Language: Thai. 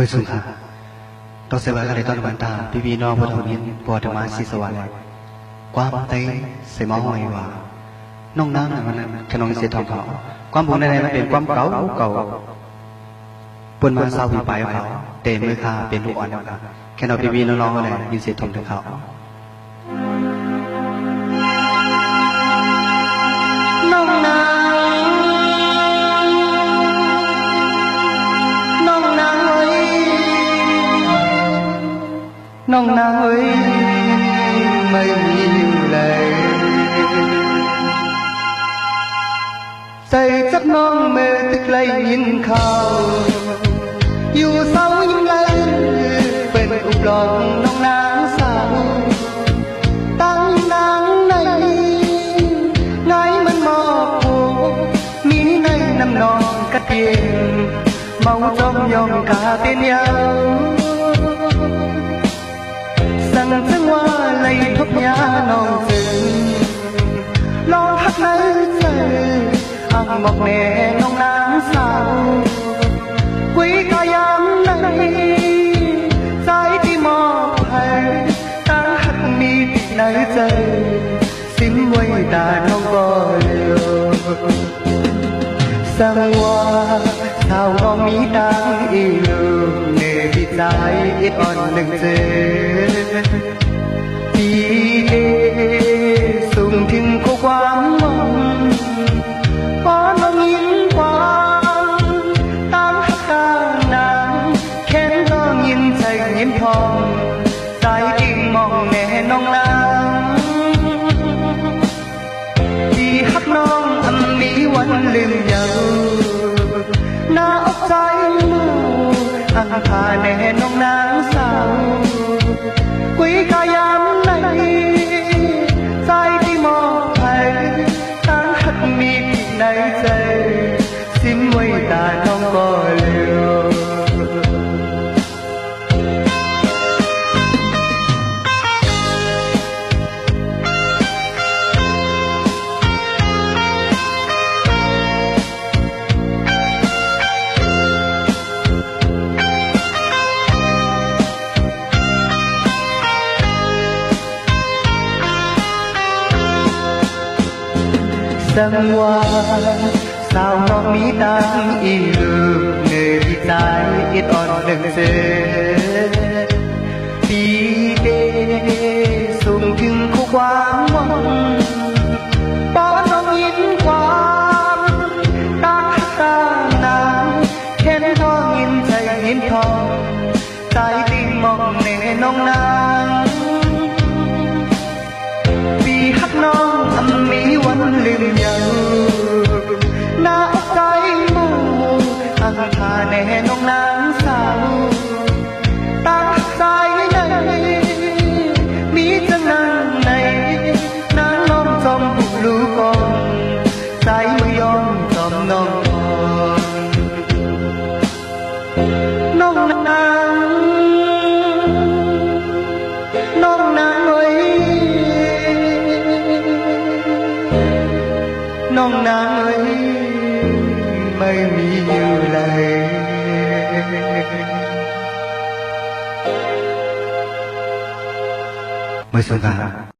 mới xuống khá tôi sẽ bảo cái toàn bản ta vì nó vô thổ nhiên bỏ thầm á xì sầu lại qua bóng tay sẽ máu ngoài hòa nông nang làมันขนมเสียทองเขาความบุญในมันเป็นความเก่าปุ่นมาเศร้าปีไปเขาเตะมือขาเป็นลูกอ่อนเขาแค่เราพี่น้องๆอะไรยินเสียทองถึงเขาน้องนางเอ้ยไม่มีเลยใจจับน้องเมื่อตะไกลยินข่าวอยู่เศร้ายิ้มเลยเป็นอุบลองน้องนางสาวตั้งนางในไงมันมอบผูมีในน้ำนองกระเทียมเมาจมยองกาเตียนยาวสั่งจังว่าไล่ทบยาน้องจึงลองหักในใจอังบอกแน่น้องนางสาวกุยกายามในใจที่มอบให้ตั้งหักมีที่ในใจสิ้นไว้ตาน้องบ่เดียวสั่งว่าสาวน้องมีตังอีลูกเนบิใจอิดอ่อนหนึ่งเจปีเอสูงถึงความหวังพอน้องยิ้มความตามหักตานางแค้นน้องยิ้มใจยิ้มทองใจยิ่งมองแน่น้องนางที่หักน้องอันมีวันลืมเยาหน้าอกใจมูอังคาแน่น้องนางสาวกุยกายามในใจที่มอบให้ตั้งหักมีที่ในใจสิ้นไว้ตาน้องบ่เหลียวสังว่าสาวน้องมีตังอีลูกเนื้อที่ใจอิดอ่อนหนึ่งเสือปีเดสูงถึงความหวังป้อนน้องยิ้มความตาตานางเห็นทองยิ้มใจยิ้มทองใจติ่งมองในน้องนางปีหักน้องอันมีวันลืมเยาหน้าอกใจมูอังคาแน่น้องนางสาวตั้งใจในมีจังนางในนางน้องจอมผู้ลูกก่อนใจไม่ยอมจอมน้องอ่อนน้องนางเอ้ยน้องนางเอ้ยไม่มีอยู่เลยไม่สงสาร